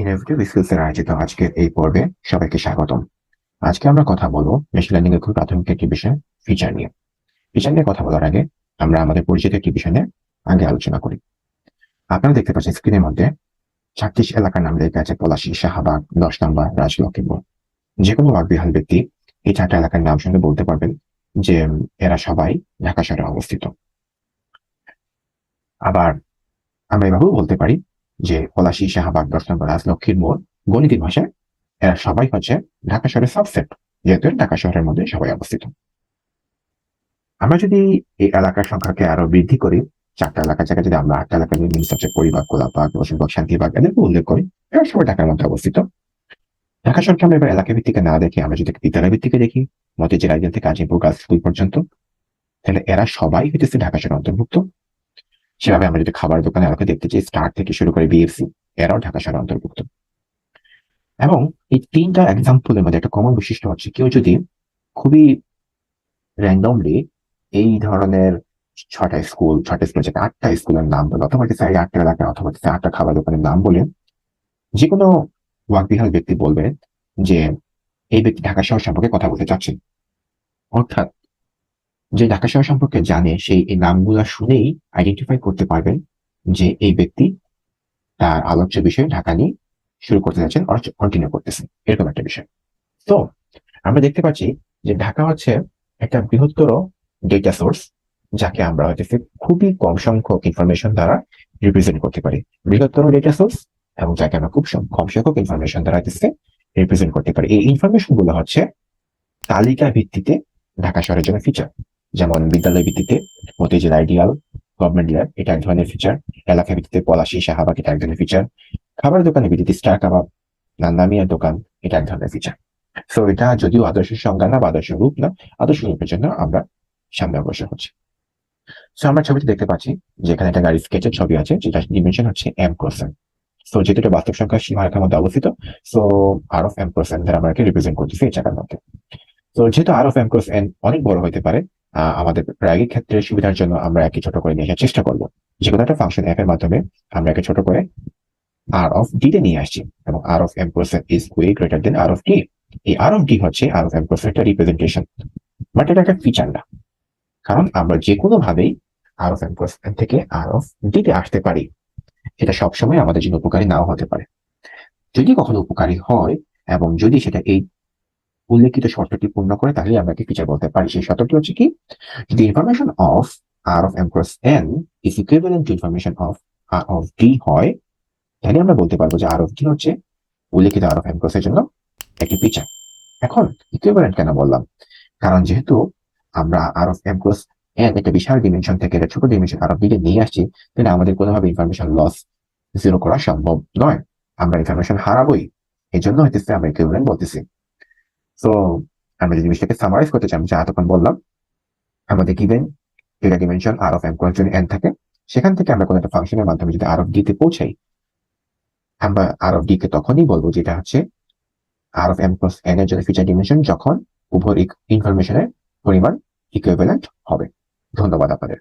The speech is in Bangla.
ইনোভেটিভ স্কিলস এর আয়োজিত আজকের এই পর্বে সবাইকে স্বাগতম। আজকে আমরা কথা বলবো মেশিন লার্নিং এর খুব প্রাথমিক একটি বিষয়, ফিচার নিয়ে। ফিচার নিয়ে কথা বলার আগে আমরা আমাদের পরিচিত একটি বিষয় নিয়ে আগে আলোচনা করি। আপনারা দেখতে পাচ্ছেন স্ক্রিনের মধ্যে 36 এলাকার নাম লেখা আছে: পলাশী, শাহবাগ, 10 নম্বর, রাজলক্ষ্মীপুর। যে কোনো ওয়াকবিহাল ব্যক্তি এই 4টা এলাকার নাম শুনে বলতে পারবেন যে এরা সবাই ঢাকা শহরে অবস্থিত। আবার আমরা এভাবেও বলতে পারি যে পলাশী, শাহবাগ, 10 নম্বর, রাজলক্ষ্মীর মোড় গণিতের ভাষায় এরা সবাই হচ্ছে ঢাকা শহরের সাবসেট, যেহেতু ঢাকা শহরের মধ্যে সবাই অবস্থিত। আমরা যদি এই এলাকার সংখ্যাকে আরো বৃদ্ধি করি, 4টা এলাকার জায়গায় যদি আমরা 8টা এলাকা নিয়ে মিনি সাবসেট পরিবার, গোলাপবাগ, বসুরবাগ, শান্তিবাগ এদেরকে উল্লেখ করি, এরা সবাই ঢাকার মধ্যে অবস্থিত। ঢাকা শহরকে আমরা এবার এলাকা ভিত্তিকে না দেখি, আমরা যদি বিদ্যালয় ভিত্তিকে দেখি, মতিঝিল আইডিয়াল থেকে আজিমপুর গার্লস স্কুল পর্যন্ত, তাহলে এরা সবাই হইতেছে ঢাকা শহরের অন্তর্ভুক্ত। সেভাবে আমরা যদি খাবার দোকানে এলাকা দেখতে চাই, স্টার থেকে শুরু করে বিএফসি, এরাও ঢাকা শহরের অন্তর্ভুক্ত। এবং এই 3টা এক্সাম্পলের মধ্যে একটা কমন বৈশিষ্ট্য হচ্ছে, কেউ যদি খুবই র্যান্ডমলি এই ধরনের 6টা স্কুল থেকে 8টা স্কুলের নাম বলে, অথবা এই 8টা এলাকা, অথবা 8টা খাবার দোকানের নাম বলে, যে কোনো ওয়াকবিহাল ব্যক্তি বলবে যে এই ব্যক্তি ঢাকা শহর সম্পর্কে কথা বলতে চাচ্ছেন। অর্থাৎ যে ঢাকা শহর সম্পর্কে জানে, সেই এই নামগুলা শুনেই আইডেন্টিফাই করতে পারবেন যে এই ব্যক্তি তার আলোচ্য বিষয়ে ঢাকা নিয়ে শুরু করতে যাচ্ছেন, কন্টিনিউ করতেছেন, এরকম একটা বিষয়। তো আমরা দেখতে পাচ্ছি যে ঢাকা হচ্ছে একটা বৃহত্তর ডেটা সোর্স, যাকে আমরা হয়তো খুবই কম সংখ্যক ইনফরমেশন দ্বারা রিপ্রেজেন্ট করতে পারি। বৃহত্তর ডেটা সোর্স এবং যাকে আমরা খুব কম সংখ্যক ইনফরমেশন দ্বারা রিপ্রেজেন্ট করতে পারি। এই ইনফরমেশন গুলো হচ্ছে তালিকা ভিত্তিতে ঢাকা শহরের জন্য ফিচার। যেমন বিদ্যালয় ভিত্তিতে মতিঝিল আইডিয়াল, গভর্নমেন্ট ল্যাব, এটা এক ধরনের ফিচার। এলাকা ভিত্তিতে পলাশী, শাহবাগ, এটা এক ধরনের ফিচার। খাবার দোকানের ভিত্তিতে স্টার কাবাব, নান্দামিয়ার দোকান, এটা এক ধরনের ফিচার। সো এটা যদিও আদর্শ সংজ্ঞা না বা আদর্শ রূপ না, আদর্শ রূপের জন্য আমরা সামনে অগ্রসর হচ্ছি। সো আমরা ছবিতে দেখতে পাচ্ছি যে এখানে একটা গাড়ি স্কেচের ছবি আছে, যেটা ডিমেনশন হচ্ছে m×n। সো যেহেতু এটা বাস্তব সংখ্যা সীমারেখার মধ্যে অবস্থিত, সো r(m×n) দ্বারা আমরা রিপ্রেজেন্ট করতেছি এই চাকার মধ্যে। তো যেহেতু r(m×n) অনেক বড় হতে পারে, আমাদের প্রায়োগিক ক্ষেত্রে সুবিধার জন্য আমরা একে ছোট করে নিয়ে আসার চেষ্টা করবো। যে কোনো একটা ফাংশন f এর মাধ্যমে আমরা একে ছোট করে r(d) তে নিয়ে আসছি, এবং r(m×n) is way greater than r(d). এই r(d) হচ্ছে r(m×n) একটা রিপ্রেজেন্টেশন, বাট এটা একটা ফিচার না। কারণ আমরা যে কোনো ভাবেই r(m×n) থেকে r(d) তে আসতে পারি। এটা সবসময় আমাদের জন্য উপকারী নাও হতে পারে। যদি কখনো উপকারী হয় এবং যদি সেটা এই উল্লেখিত শর্তটি পূর্ণ করে, তাহলে আমরা কি ফিচার বলতে পারি। সেই শর্তটি হচ্ছে কি, যদি information of r(m×n) is equivalent to information of r(d) হয়, তাহলে আমরা বলতে পারবো যে r(d) হচ্ছে উল্লেখিত r(m×n) এর জন্য একটি ফিচার। এখন ইকুইভ্যালেন্ট কেন বললাম? কারণ যেহেতু আমরা r(m×n) একটা বিশাল ডিমেনশন থেকে একটা ছোট ডিমেনশন r(d) তে নিয়ে আসছি, তাহলে আমাদের কোনোভাবে ইনফরমেশন লস জিরো করা সম্ভব নয়। আমরা ইনফরমেশন হারাবোই। এই জন্য হইতেছে আমরা ইকুইভ্যালেন্ট বলতেছি। তো আমরা যে জিনিসটাকে সামারাইজ করতে চাই, যা এতক্ষণ বললাম, আমাদের গিভেন ডেটা ডিমেনশন r(m) যদি n থাকে, সেখান থেকে আমরা কোনো একটা ফাংশনের মাধ্যমে যদি r(d) তে পৌঁছাই, আমরা r(d) কে তখনই বলবো যেটা হচ্ছে r(m+n) এর জন্য ফিচার ডিমেনশন, যখন উভয় ইনফরমেশনের পরিমাণ ইকুইভ্যালেন্ট হবে। ধন্যবাদ আপনাদের।